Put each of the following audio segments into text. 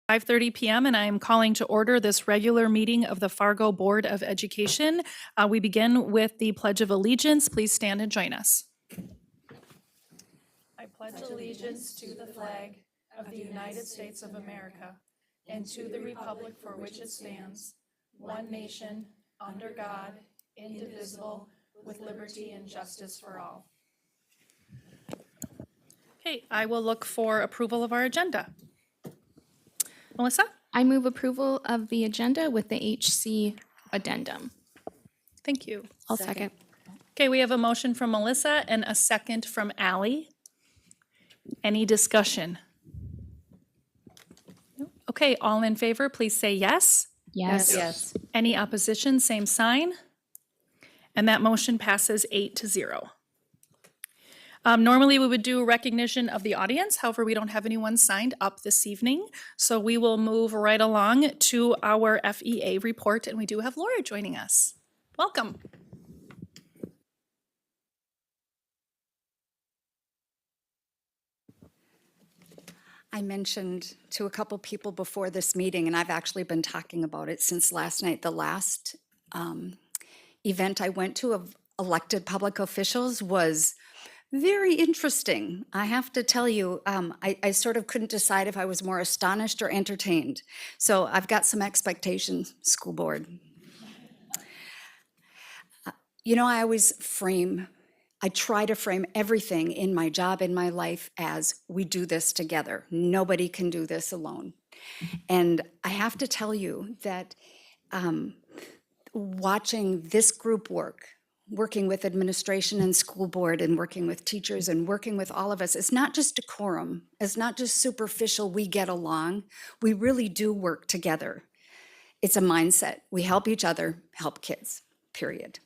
5:30 p.m. and I am calling to order this regular meeting of the Fargo Board of Education. We begin with the Pledge of Allegiance. Please stand and join us. I pledge allegiance to the flag of the United States of America and to the republic for which it stands, one nation, under God, indivisible, with liberty and justice for all. Okay, I will look for approval of our agenda. Melissa? I move approval of the agenda with the HC addendum. Thank you. I'll second. Okay, we have a motion from Melissa and a second from Ally. Any discussion? No? Okay, all in favor, please say yes. Yes. Yes. Any opposition, same sign. And that motion passes 8-0. Normally, we would do recognition of the audience. However, we don't have anyone signed up this evening. So we will move right along to our FEA report. And we do have Laura joining us. Welcome. I mentioned to a couple people before this meeting, and I've actually been talking about it since last night. The last event I went to of elected public officials was very interesting. I have to tell you, I sort of couldn't decide if I was more astonished or entertained. So I've got some expectations, school board. You know, I try to frame everything in my job, in my life, as we do this together. Nobody can do this alone. And I have to tell you that watching this group working with administration and school board and working with teachers and working with all of us, it's not just decorum. It's not just superficial, we get along. We really do work together. It's a mindset. We help each other, help kids, period.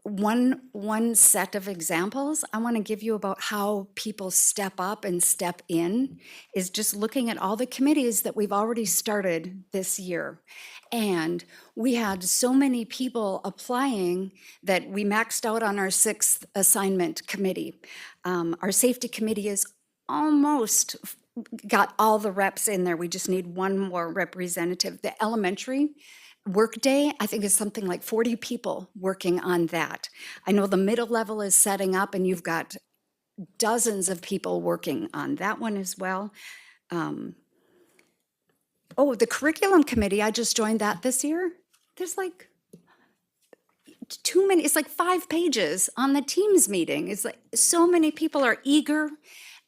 One set of examples I want to give you about how people step up and step in is just looking at all the committees that we've already started this year. And we had so many people applying that we maxed out on our 6th assignment committee. Our safety committee is almost got all the reps in there. We just need one more representative. The elementary workday, I think is something like 40 people working on that. I know the middle level is setting up and you've got dozens of people working on that one as well. The curriculum committee, I just joined that this year. There's like too many, it's like 5 pages on the Teams meeting. It's like so many people are eager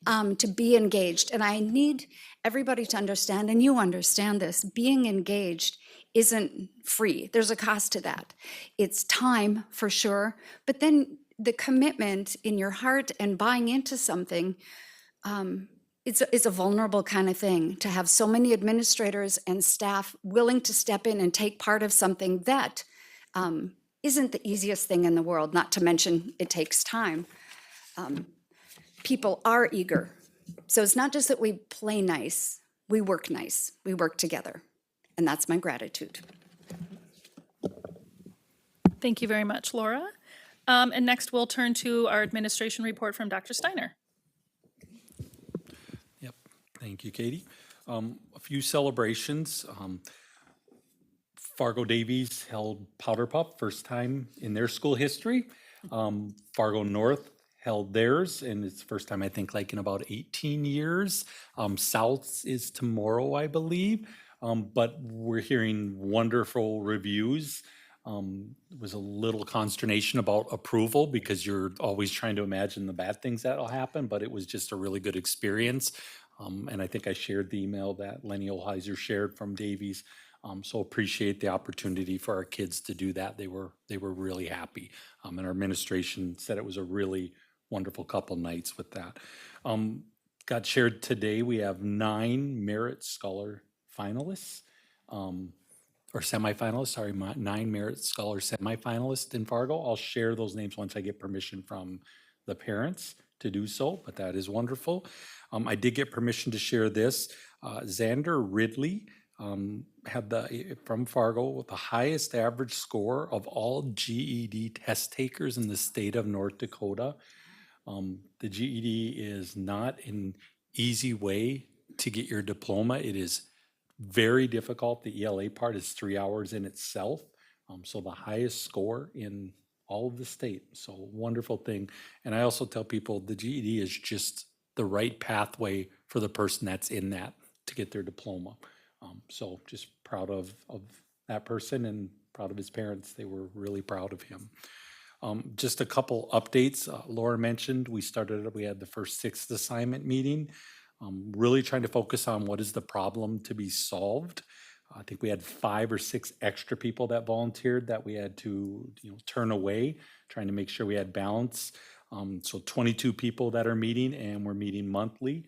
to be engaged. And I need everybody to understand, and you understand this, being engaged isn't free. There's a cost to that. It's time for sure, but then the commitment in your heart and buying into something, it's a vulnerable kind of thing to have so many administrators and staff willing to step in and take part of something that isn't the easiest thing in the world, not to mention it takes time. People are eager. So it's not just that we play nice, we work together. And that's my gratitude. Thank you very much, Laura. And next we'll turn to our administration report from Dr. Steiner. Yep, thank you, Katie. A few celebrations. Fargo Davies held Powder Puff, first time in their school history. Fargo North held theirs, and it's the first time I think like in about 18 years. South is tomorrow, I believe. But we're hearing wonderful reviews. There was a little consternation about approval because you're always trying to imagine the bad things that'll happen, but it was just a really good experience. And I think I shared the email that Lenny Olheiser shared from Davies. So appreciate the opportunity for our kids to do that. They were really happy. And our administration said it was a really wonderful couple nights with that. Got shared today, we have 9 Merit Scholar finalists, or semifinalists, sorry, 9 Merit Scholar semifinalists in Fargo. I'll share those names once I get permission from the parents to do so, but that is wonderful. I did get permission to share this. Xander Ridley had from Fargo with the highest average score of all GED test takers in the state of North Dakota. The GED is not an easy way to get your diploma. It is very difficult. The ELA part is 3 hours in itself. So the highest score in all of the state. So wonderful thing. And I also tell people the GED is just the right pathway for the person that's in that to get their diploma. So just proud of that person and proud of his parents. They were really proud of him. Just a couple updates. Laura mentioned we had the first sixth assignment meeting, really trying to focus on what is the problem to be solved. I think we had 5 or 6 extra people that volunteered that we had to turn away, trying to make sure we had balance. So 22 people that are meeting, and we're meeting monthly.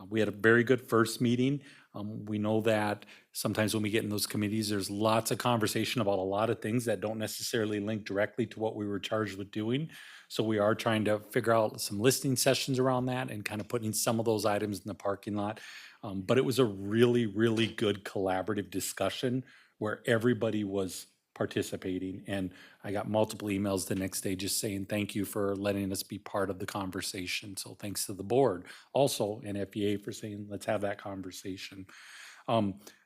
We had a very good first meeting. We know that sometimes when we get in those committees, there's lots of conversation about a lot of things that don't necessarily link directly to what we were charged with doing. So we are trying to figure out some listening sessions around that and kind of putting some of those items in the parking lot. But it was a really, really good collaborative discussion where everybody was participating. And I got multiple emails the next day just saying, thank you for letting us be part of the conversation. So thanks to the board also and FEA for saying, let's have that conversation.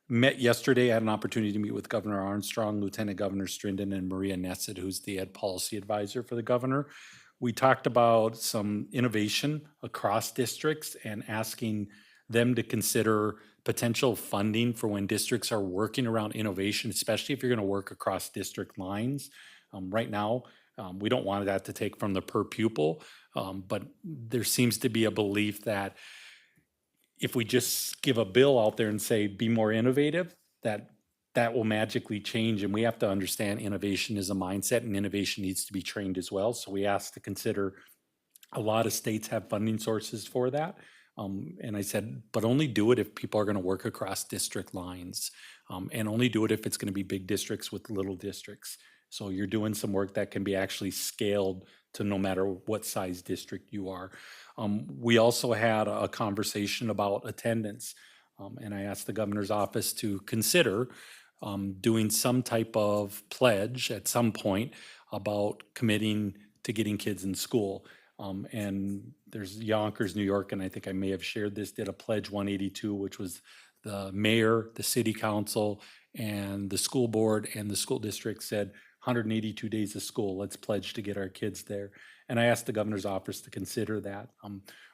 Met yesterday, I had an opportunity to meet with Governor Armstrong, Lieutenant Governor Strinden, and Maria Nesset, who's the Ed Policy Advisor for the governor. We talked about some innovation across districts and asking them to consider potential funding for when districts are working around innovation, especially if you're going to work across district lines. Right now, we don't want that to take from the per pupil, but there seems to be a belief that if we just give a bill out there and say, be more innovative, that will magically change. And we have to understand innovation is a mindset, and innovation needs to be trained as well. So we asked to consider, a lot of states have funding sources for that. And I said, but only do it if people are going to work across district lines, and only do it if it's going to be big districts with little districts. So you're doing some work that can be actually scaled to no matter what size district you are. We also had a conversation about attendance, and I asked the governor's office to consider doing some type of pledge at some point about committing to getting kids in school. And there's Yonkers, New York, and I think I may have shared this, did a Pledge 182, which was the mayor, the city council, and the school board and the school district said 182 days of school, let's pledge to get our kids there. And I asked the governor's office to consider that.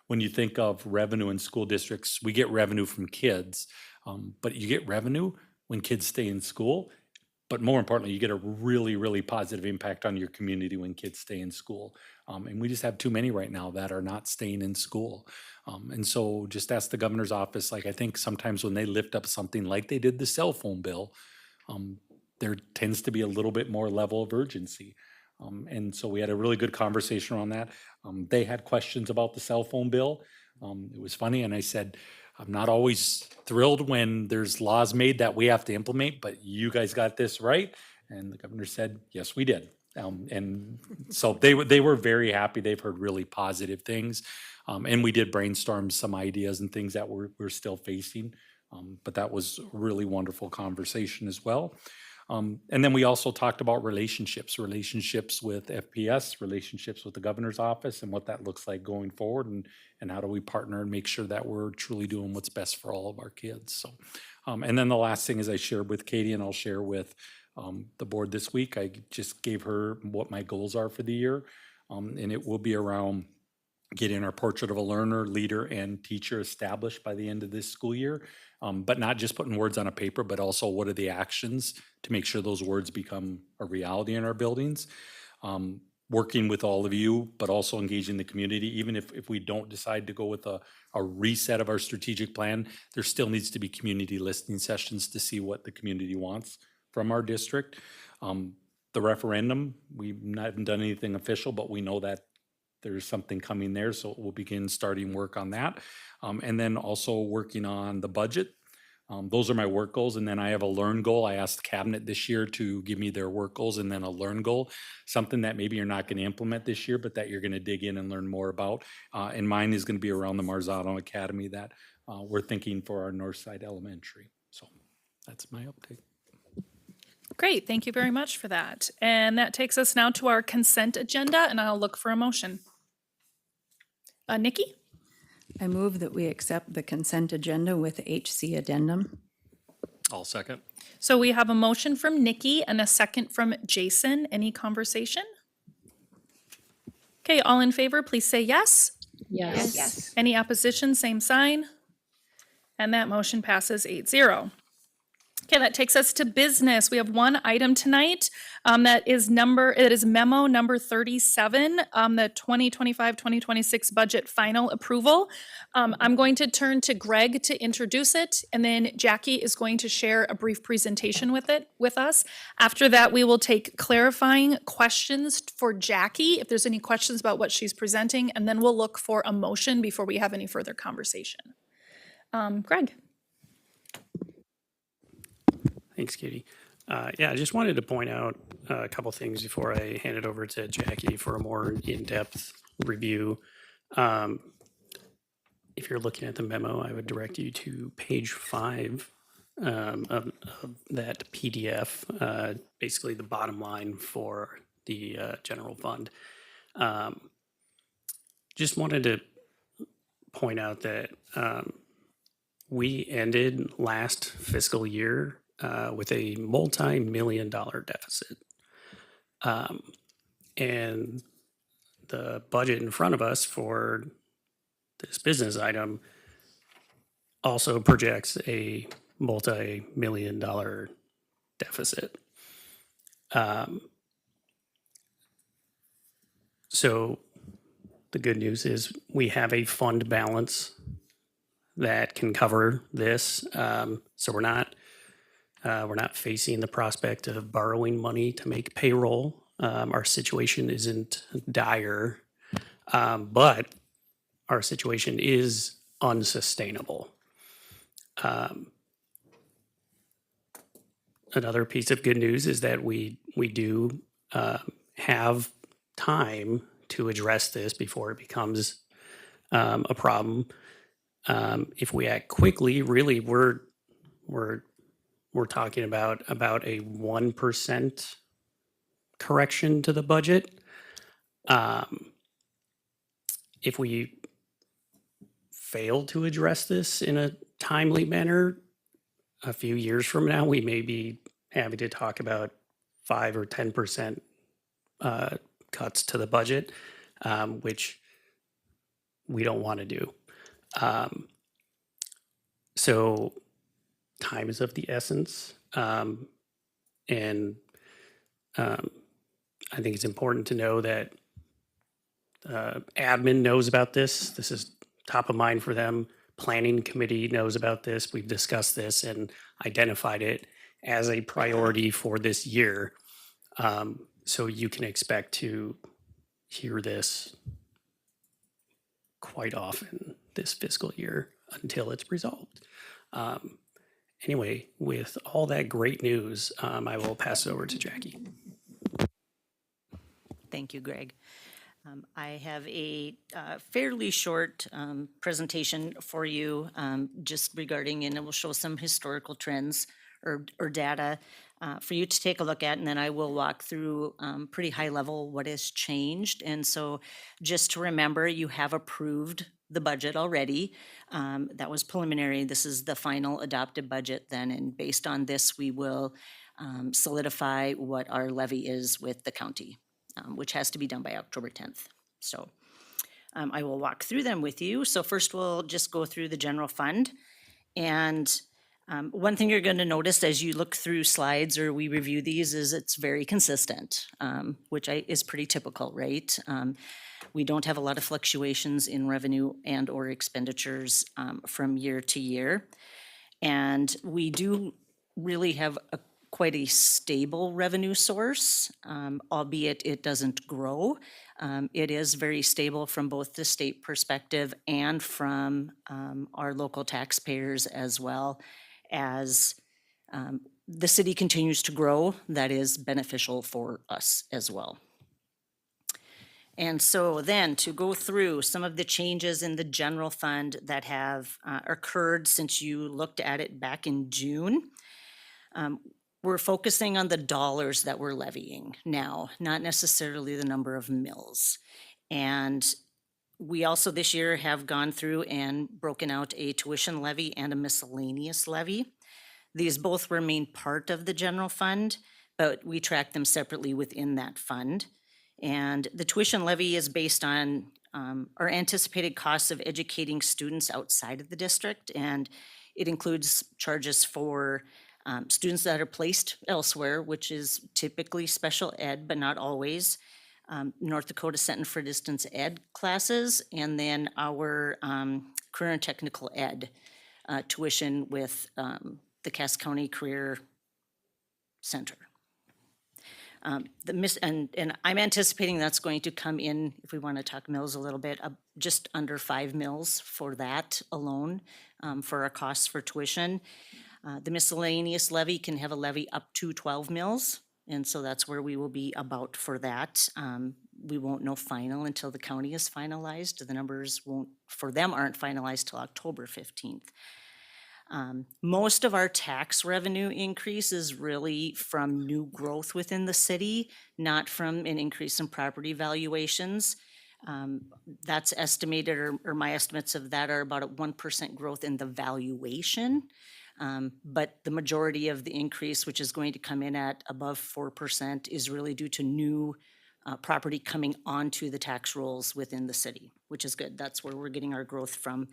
When you think of revenue in school districts, we get revenue from kids, but you get revenue when kids stay in school. But more importantly, you get a really, really positive impact on your community when kids stay in school. And we just have too many right now that are not staying in school. And so just ask the governor's office, like I think sometimes when they lift up something like they did the cell phone bill, there tends to be a little bit more level of urgency. And so we had a really good conversation around that. They had questions about the cell phone bill. It was funny, and I said, I'm not always thrilled when there's laws made that we have to implement, but you guys got this right. And the governor said, yes, we did. And so they were very happy. They've heard really positive things. And we did brainstorm some ideas and things that we're still facing. But that was a really wonderful conversation as well. And then we also talked about relationships with FPS, relationships with the governor's office, and what that looks like going forward, and how do we partner and make sure that we're truly doing what's best for all of our kids. So, and then the last thing is I shared with Katie, and I'll share with the board this week. I just gave her what my goals are for the year, and it will be around getting our portrait of a learner, leader, and teacher established by the end of this school year. But not just putting words on a paper, but also what are the actions to make sure those words become a reality in our buildings. Working with all of you, but also engaging the community. Even if we don't decide to go with a reset of our strategic plan, there still needs to be community listening sessions to see what the community wants from our district. The referendum, we haven't done anything official, but we know that there's something coming there, so we'll begin starting work on that. And then also working on the budget. Those are my work goals, and then I have a learn goal. I asked the cabinet this year to give me their work goals and then a learn goal, something that maybe you're not going to implement this year, but that you're going to dig in and learn more about. And mine is going to be around the Marzano Academy that we're thinking for our Northside Elementary. So that's my update. Great, thank you very much for that. And that takes us now to our consent agenda, and I'll look for a motion. Nikki? I move that we accept the consent agenda with HC addendum. I'll second. So we have a motion from Nikki and a second from Jason. Any conversation? Okay, all in favor, please say yes. Yes. Any opposition, same sign. And that motion passes 8-0. Okay, that takes us to business. We have one item tonight it is memo number 37, the 2025-2026 budget final approval. I'm going to turn to Greg to introduce it, and then Jackie is going to share a brief presentation with us. After that, we will take clarifying questions for Jackie, if there's any questions about what she's presenting, and then we'll look for a motion before we have any further conversation. Greg. Thanks, Katie. Yeah, I just wanted to point out a couple things before I hand it over to Jackie for a more in-depth review. If you're looking at the memo, I would direct you to page 5 of that PDF, basically the bottom line for the general fund. Just wanted to point out that we ended last fiscal year with a multi-million-dollar deficit. And the budget in front of us for this business item also projects a multi-million-dollar deficit. So the good news is we have a fund balance that can cover this. So we're not facing the prospect of borrowing money to make payroll. Our situation isn't dire, but our situation is unsustainable. Another piece of good news is that we do have time to address this before it becomes a problem. If we act quickly, really, we're talking about a 1% correction to the budget. If we fail to address this in a timely manner, a few years from now, we may be having to talk about 5 or 10% cuts to the budget, which we don't want to do. So time is of the essence. And I think it's important to know that admin knows about this. This is top of mind for them. Planning committee knows about this. We've discussed this and identified it as a priority for this year. So you can expect to hear this quite often this fiscal year until it's resolved. Anyway, with all that great news, I will pass it over to Jackie. Thank you, Greg. I have a fairly short presentation for you just regarding, and it will show some historical trends or data for you to take a look at, and then I will walk through pretty high level what has changed. And so just to remember, you have approved the budget already. That was preliminary. This is the final adopted budget then, and based on this, we will solidify what our levy is with the county, which has to be done by October 10th. So I will walk through them with you. So first we'll just go through the general fund. And one thing you're going to notice as you look through slides or we review these is it's very consistent, which is pretty typical, right? We don't have a lot of fluctuations in revenue and or expenditures from year to year. And we do really have quite a stable revenue source, albeit it doesn't grow. It is very stable from both the state perspective and from our local taxpayers, as well as the city continues to grow. That is beneficial for us as well. And so then to go through some of the changes in the general fund that have occurred since you looked at it back in June. We're focusing on the dollars that we're levying now, not necessarily the number of mills. And We also this year have gone through and broken out a tuition levy and a miscellaneous levy. These both remain part of the general fund, but we track them separately within that fund. And the tuition levy is based on our anticipated costs of educating students outside of the district, and it includes charges for students that are placed elsewhere, which is typically special ed, but not always. North Dakota Center for Distance Ed classes, and then our career and technical ed tuition with the Cass County Career Center. And I'm anticipating that's going to come in, if we want to talk mills a little bit, just under 5 mills for that alone, for our costs for tuition. The miscellaneous levy can have a levy up to 12 mills, and so that's where we will be about for that. We won't know final until the county is finalized. The numbers for them aren't finalized till October 15th. Most of our tax revenue increase is really from new growth within the city, not from an increase in property valuations. That's estimated, or my estimates of that are about a 1% growth in the valuation. But the majority of the increase, which is going to come in at above 4%, is really due to new property coming onto the tax rolls within the city, which is good. That's where we're getting our growth from.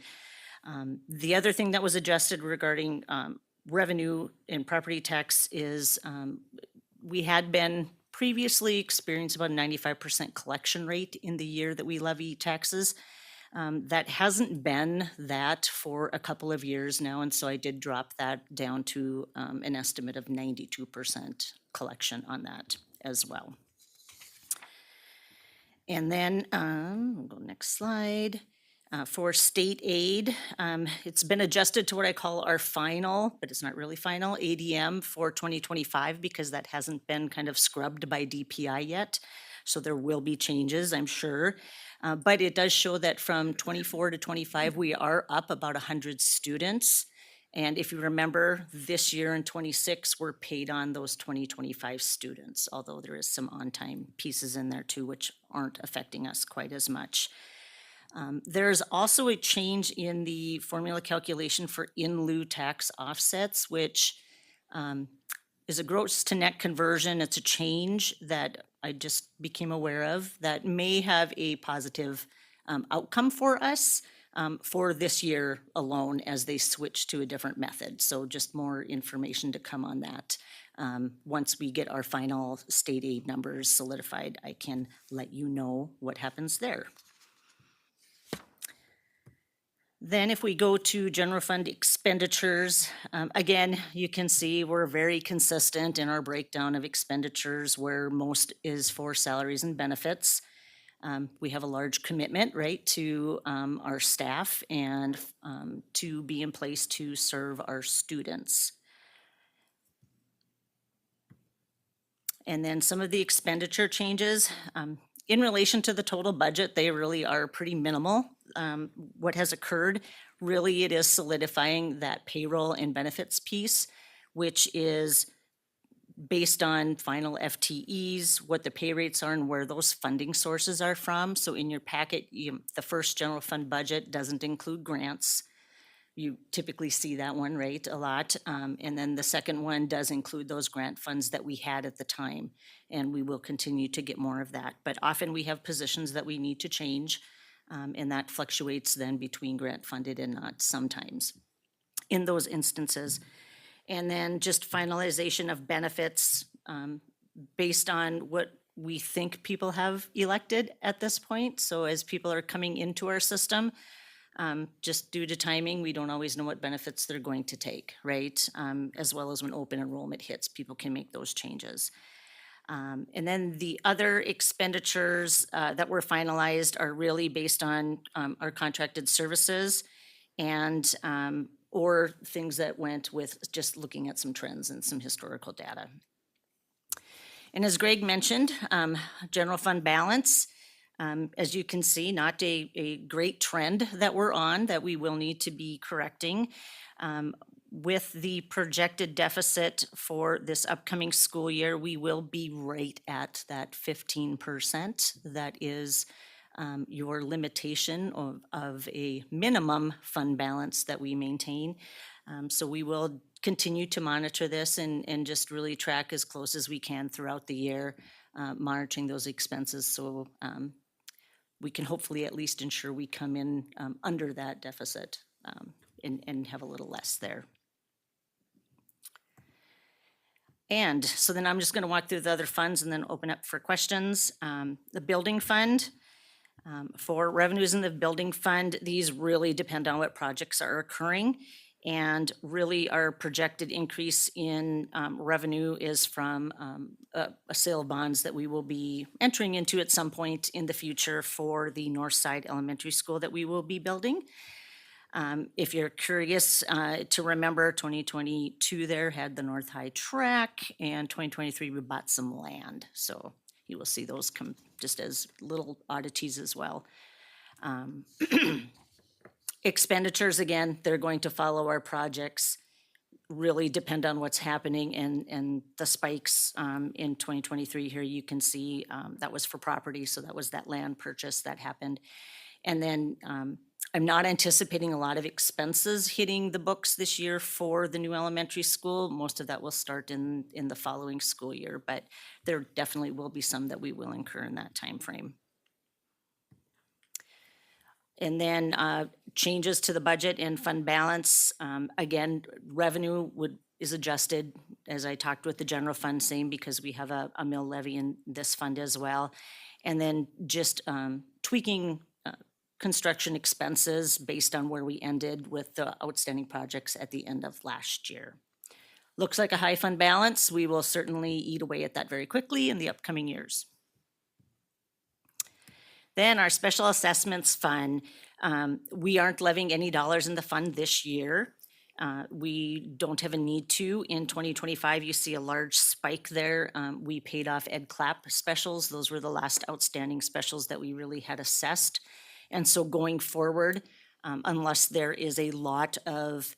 The other thing that was adjusted regarding revenue and property tax is we had been previously experienced about a 95% collection rate in the year that we levy taxes. That hasn't been that for a couple of years now, and so I did drop that down to an estimate of 92% collection on that as well. And then, we'll go next slide. For state aid, it's been adjusted to what I call our final, but it's not really final, ADM for 2025 because that hasn't been kind of scrubbed by DPI yet. So there will be changes, I'm sure. But it does show that from 24 to 25, we are up about 100 students. And if you remember, this year in 26, we're paid on those 2025 students, although there is some on-time pieces in there too, which aren't affecting us quite as much. There's also a change in the formula calculation for in lieu tax offsets, which is a gross to net conversion. It's a change that I just became aware of that may have a positive outcome for us for this year alone as they switch to a different method. So just more information to come on that. Once we get our final state aid numbers solidified, I can let you know what happens there. Then if we go to general fund expenditures, again, you can see we're very consistent in our breakdown of expenditures where most is for salaries and benefits. We have a large commitment, right, to our staff and to be in place to serve our students. And then some of the expenditure changes, in relation to the total budget, they really are pretty minimal. What has occurred, really it is solidifying that payroll and benefits piece, which is based on final FTEs, what the pay rates are and where those funding sources are from. So in your packet, the first general fund budget doesn't include grants. You typically see that one, right, a lot. And then the second one does include those grant funds that we had at the time, and we will continue to get more of that. But often we have positions that we need to change, and that fluctuates then between grant funded and not sometimes in those instances. And then just finalization of benefits based on what we think people have elected at this point. So as people are coming into our system, just due to timing, we don't always know what benefits they're going to take, right? As well as when open enrollment hits, people can make those changes. And then the other expenditures that were finalized are really based on our contracted services and or things that went with just looking at some trends and some historical data. And as Greg mentioned, general fund balance, as you can see, not a great trend that we're on that we will need to be correcting. With the projected deficit for this upcoming school year, we will be right at that 15% that is your limitation of a minimum fund balance that we maintain. So we will continue to monitor this and just really track as close as we can throughout the year, monitoring those expenses so we can hopefully at least ensure we come in under that deficit and have a little less there. And so then I'm just going to walk through the other funds and then open up for questions. The building fund, for revenues in the building fund, these really depend on what projects are occurring. And really our projected increase in revenue is from a sale of bonds that we will be entering into at some point in the future for the North Side Elementary School that we will be building. If you're curious to remember, 2022 there had the North High track, and 2023 we bought some land. So you will see those come just as little oddities as well. Expenditures, again, they're going to follow our projects, really depend on what's happening, and the spikes in 2023 here you can see that was for property, so that was that land purchase that happened. And then I'm not anticipating a lot of expenses hitting the books this year for the new elementary school. Most of that will start in the following school year, but there definitely will be some that we will incur in that time frame. And then changes to the budget and fund balance. Again, revenue is adjusted, as I talked with the general fund, same because we have a mill levy in this fund as well. And then just tweaking construction expenses based on where we ended with the outstanding projects at the end of last year. Looks like a high fund balance. We will certainly eat away at that very quickly in the upcoming years. Then our special assessments fund, we aren't levying any dollars in the fund this year. We don't have a need to. In 2025, you see a large spike there. We paid off Ed Clapp specials. Those were the last outstanding specials that we really had assessed. And so going forward, unless there is a lot of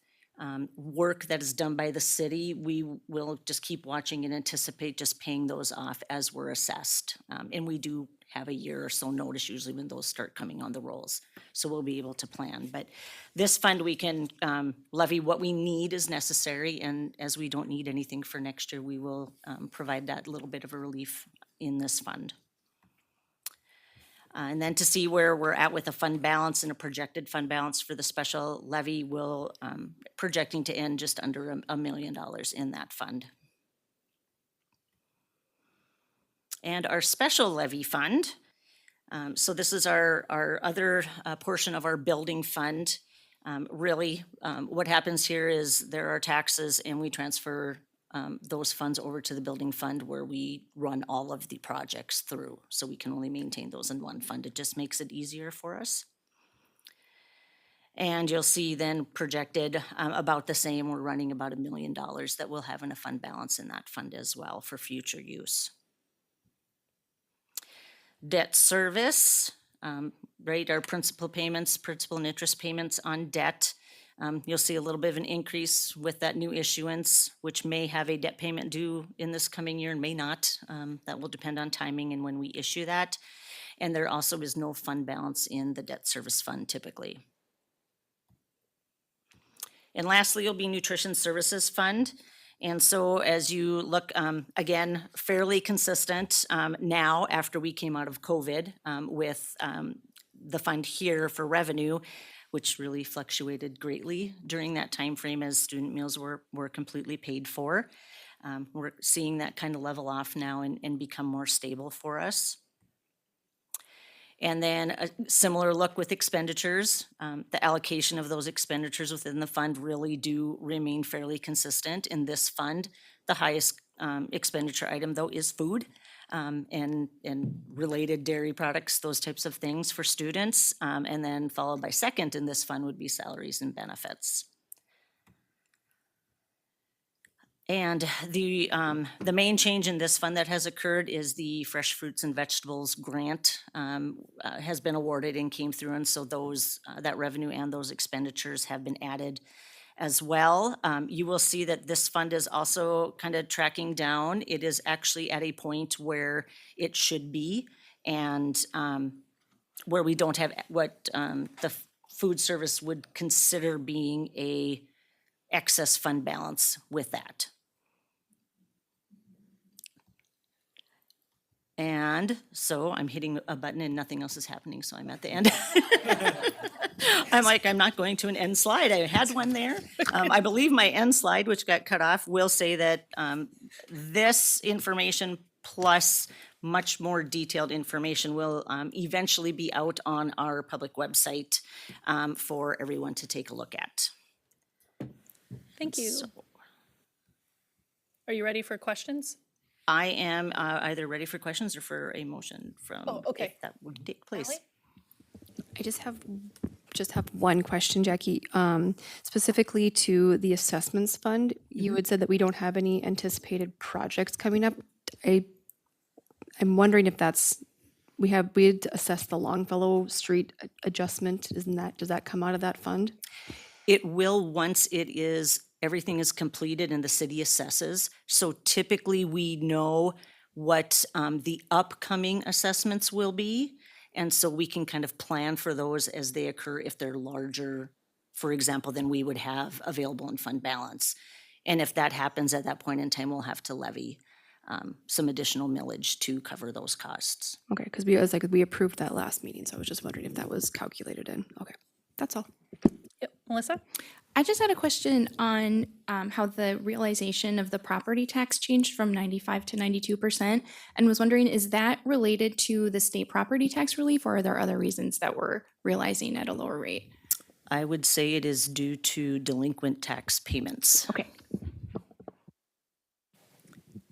work that is done by the city, we will just keep watching and anticipate just paying those off as we're assessed. And we do have a year or so notice usually when those start coming on the rolls. So we'll be able to plan. But this fund, we can levy what we need as necessary. And as we don't need anything for next year, we will provide that little bit of a relief in this fund. And then to see where we're at with a fund balance and a projected fund balance for the special levy, we'll projecting to end just under $1 million in that fund. And our special levy fund, so this is our other portion of our building fund. Really, what happens here is there are taxes and we transfer those funds over to the building fund where we run all of the projects through. So we can only maintain those in one fund. It just makes it easier for us. And you'll see then projected about the same. We're running about $1 million that we'll have in a fund balance in that fund as well for future use. Debt service, right, our principal payments, principal and interest payments on debt. You'll see a little bit of an increase with that new issuance, which may have a debt payment due in this coming year and may not. That will depend on timing and when we issue that. And there also is no fund balance in the debt service fund typically. And lastly, will be nutrition services fund. And so as you look, again, fairly consistent now after we came out of COVID with the fund here for revenue, which really fluctuated greatly during that time frame as student meals were completely paid for. We're seeing that kind of level off now and become more stable for us. And then a similar look with expenditures. The allocation of those expenditures within the fund really do remain fairly consistent. In this fund, the highest expenditure item though is food. And related dairy products, those types of things for students. And then followed by second in this fund would be salaries and benefits. And the main change in this fund that has occurred is the fresh fruits and vegetables grant has been awarded and came through. And so those that revenue and those expenditures have been added as well. You will see that this fund is also kind of tracking down. It is actually at a point where it should be. And where we don't have what the food service would consider being a excess fund balance with that. And so I'm hitting a button and nothing else is happening, so I'm at the end. I'm like, I'm not going to an end slide. I had one there. I believe my end slide, which got cut off, will say that this information plus much more detailed information will eventually be out on our public website for everyone to take a look at. Thank you. So Are you ready for questions? I am either ready for questions or for a motion from, Oh, okay. if that would take place. Ally? I just have one question, Jackie. Specifically to the assessments fund, you had said that we don't have any anticipated projects coming up. I'm wondering if we had assessed the Longfellow Street adjustment. Does that come out of that fund? It will once everything is completed and the city assesses. So typically we know what the upcoming assessments will be. And so we can kind of plan for those as they occur if they're larger, for example, than we would have available in fund balance. And if that happens at that point in time, we'll have to levy some additional millage to cover those costs. Okay, because we approved that last meeting, so I was just wondering if that was calculated in. Okay, that's all. Yep. Melissa? I just had a question on how the realization of the property tax changed from 95 to 92%, and was wondering, is that related to the state property tax relief, or are there other reasons that we're realizing at a lower rate? I would say it is due to delinquent tax payments. Okay.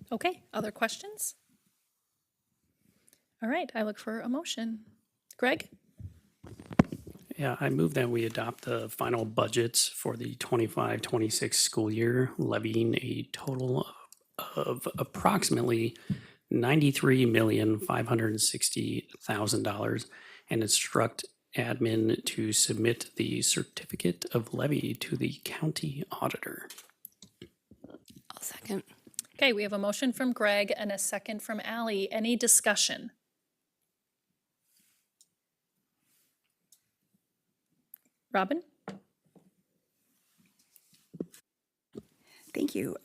Okay, other questions? All right, I look for a motion. Greg? Yeah, I move that we adopt the final budgets for the 25-26 school year, levying a total of approximately $93,560,000 and instruct admin to submit the certificate of levy to the county auditor. I'll second. Okay, we have a motion from Greg and a second from Ally. Any discussion? Robin? Thank you.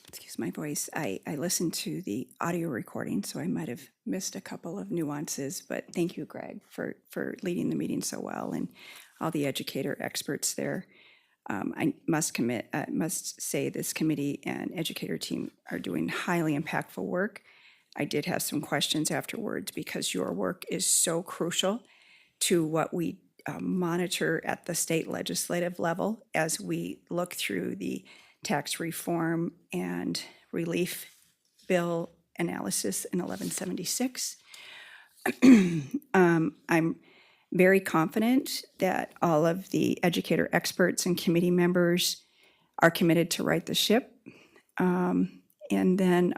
Excuse my voice. I listened to the audio recording, so I might have missed a couple of nuances, but thank you, Greg, for leading the meeting so well and all the educator experts there. I must say this committee and educator team are doing highly impactful work. I did have some questions afterwards because your work is so crucial to what we monitor at the state legislative level as we look through the tax reform and relief bill analysis in 1176. I'm very confident that all of the educator experts and committee members are committed to right the ship. And then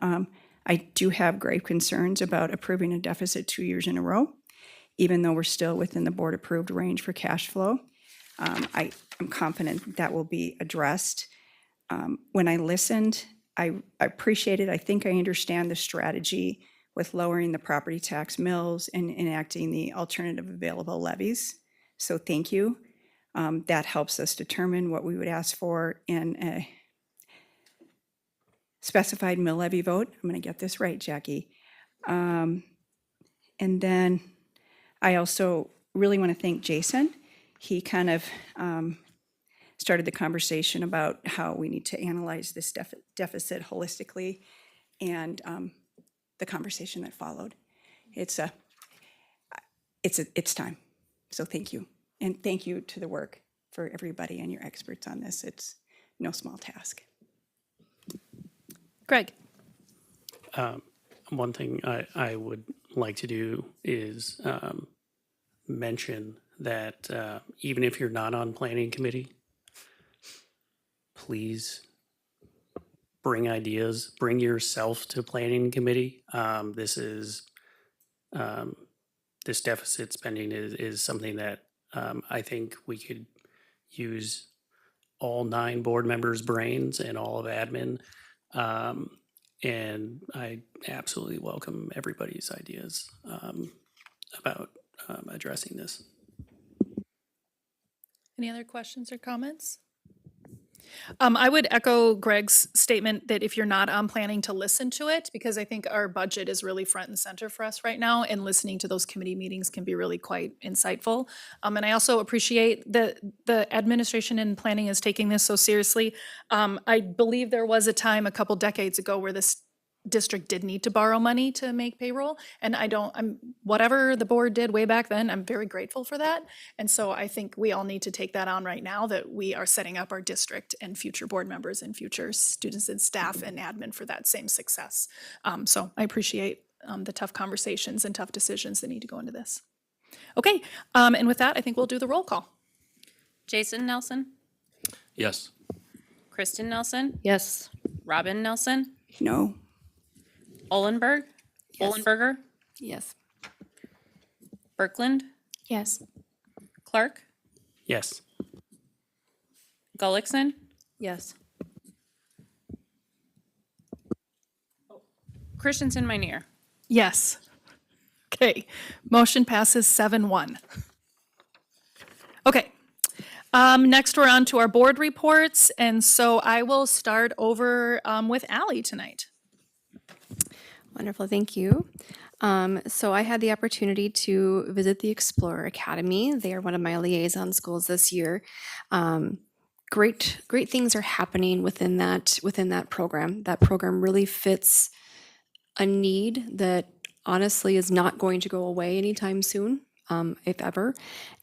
I do have grave concerns about approving a deficit 2 years in a row, even though we're still within the board approved range for cash flow. I am confident that will be addressed. When I listened, I appreciate it. I think I understand the strategy with lowering the property tax mills and enacting the alternative available levies. So thank you. That helps us determine what we would ask for in a specified mill levy vote. I'm going to get this right, Jackie. And then I also really want to thank Jason. He kind of started the conversation about how we need to analyze this deficit holistically, and the conversation that followed. It's time. So thank you. And thank you to the work for everybody and your experts on this. It's no small task. Greg? One thing I would like to do is mention that even if you're not on planning committee, please bring ideas, bring yourself to planning committee. This deficit spending is something that I think we could use all 9 board members' brains and all of admin. And I absolutely welcome everybody's ideas about addressing this. Any other questions or comments? I would echo Greg's statement that if you're not planning to listen to it, because I think our budget is really front and center for us right now, and listening to those committee meetings can be really quite insightful. And I also appreciate that the administration and planning is taking this so seriously. I believe there was a time a couple decades ago where this district did need to borrow money to make payroll. And whatever the board did way back then, I'm very grateful for that. And so I think we all need to take that on right now, that we are setting up our district and future board members and future students and staff and admin for that same success. So I appreciate the tough conversations and tough decisions that need to go into this. Okay, and with that, I think we'll do the roll call. Jason Nelson, Yes. Kristen Nelson, Yes. Robin Nelson, No. Ollenberger, Yes. Birkland, Yes. Clark, Yes. Gullickson, Yes. Christensen Minear. Yes. Okay, motion passes 7-1. Okay, next we're on to our board reports, and so I will start over with Ally tonight. Wonderful, thank you. So I had the opportunity to visit the Explorer Academy. They are one of my liaison schools this year. Great things are happening within that program. That program really fits a need that honestly is not going to go away anytime soon, if ever.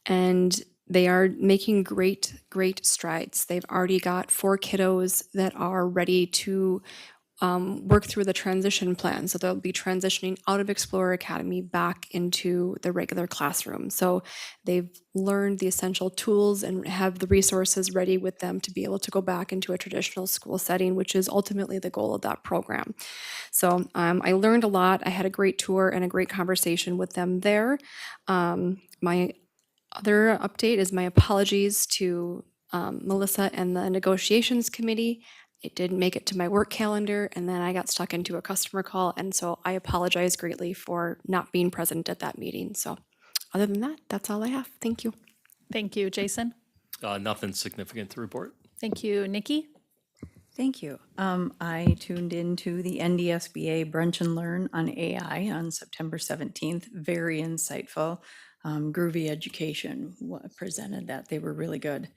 And they are making great strides. They've already got 4 kiddos that are ready to work through the transition plan. So they'll be transitioning out of Explorer Academy back into the regular classroom. So they've learned the essential tools and have the resources ready with them to be able to go back into a traditional school setting, which is ultimately the goal of that program. So I learned a lot. I had a great tour and a great conversation with them there. My other update is my apologies to Melissa and the negotiations committee. It didn't make it to my work calendar, and then I got stuck into a customer call, and so I apologize greatly for not being present at that meeting. So other than that, that's all I have. Thank you. Thank you, Jason. Nothing significant to report. Thank you, Nikki. Thank you. I tuned into the NDSBA Brunch and Learn on AI on September 17th. Very insightful. Groovy Education presented that. They were really good.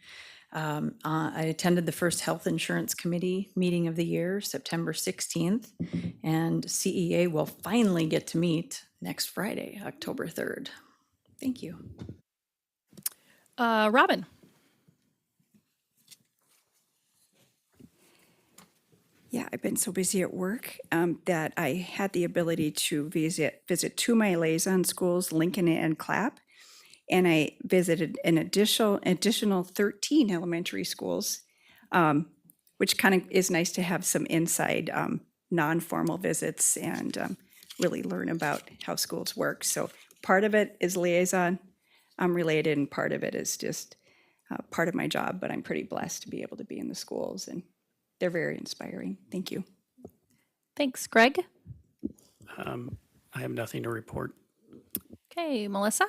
I attended the first Health Insurance Committee meeting of the year, September 16th, and CEA will finally get to meet next Friday, October 3rd. Thank you. Robin. Yeah, I've been so busy at work that I had the ability to visit 2 of my liaison schools, Lincoln and Clapp, and I visited an additional 13 elementary schools, which kind of is nice to have some inside non-formal visits and really learn about how schools work. So part of it is liaison related, and part of it is just part of my job, but I'm pretty blessed to be able to be in the schools, and they're very inspiring. Thank you. Thanks, Greg. I have nothing to report. Okay, Melissa.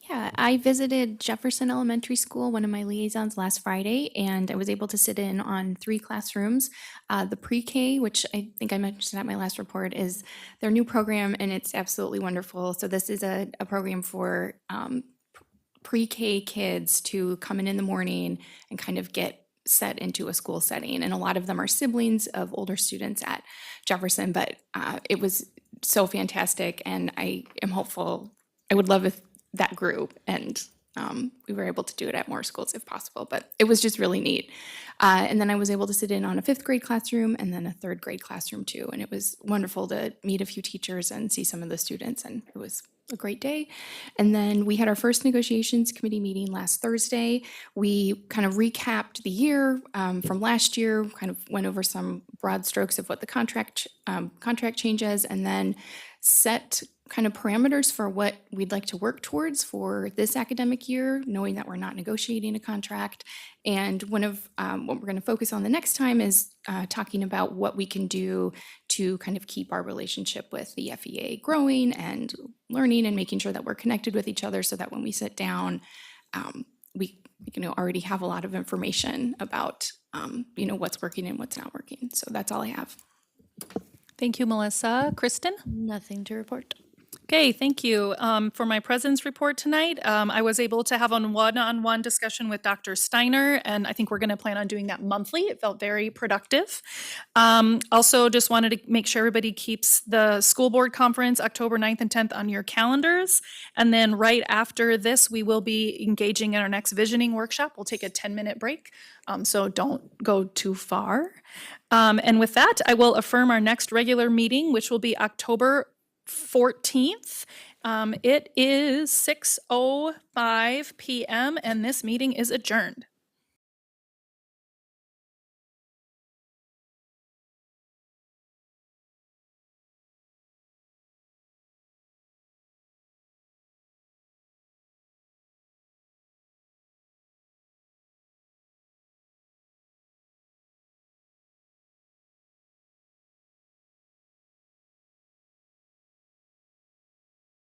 Yeah, I visited Jefferson Elementary School, one of my liaisons, last Friday, and I was able to sit in on 3 classrooms. The pre-K, which I think I mentioned at my last report, is their new program, and it's absolutely wonderful. So this is a program for pre-K kids to come in the morning and kind of get set into a school setting. And a lot of them are siblings of older students at Jefferson, but it was so fantastic, and I am hopeful. I would love if that group, and we were able to do it at more schools if possible, but it was just really neat. And then I was able to sit in on a 5th grade classroom and then a 3rd grade classroom too. And it was wonderful to meet a few teachers and see some of the students, and it was a great day. And then we had our first negotiations committee meeting last Thursday. We kind of recapped the year from last year, kind of went over some broad strokes of what the contract changes, and then set kind of parameters for what we'd like to work towards for this academic year, knowing that we're not negotiating a contract. And one of what we're going to focus on the next time is talking about what we can do to kind of keep our relationship with the FEA growing and learning and making sure that we're connected with each other so that when we sit down, we already have a lot of information about what's working and what's not working. So that's all I have. Thank you, Melissa. Kristen? Nothing to report. Okay, thank you. For my presence report tonight, I was able to have a one-on-one discussion with Dr. Steiner, and I think we're going to plan on doing that monthly. It felt very productive. Also, just wanted to make sure everybody keeps the school board conference October 9th and 10th on your calendars. And then right after this, we will be engaging in our next visioning workshop. We'll take a 10-minute break, so don't go too far. And with that, I will affirm our next regular meeting, which will be October 14th. It is 6:05 p.m. and this meeting is adjourned.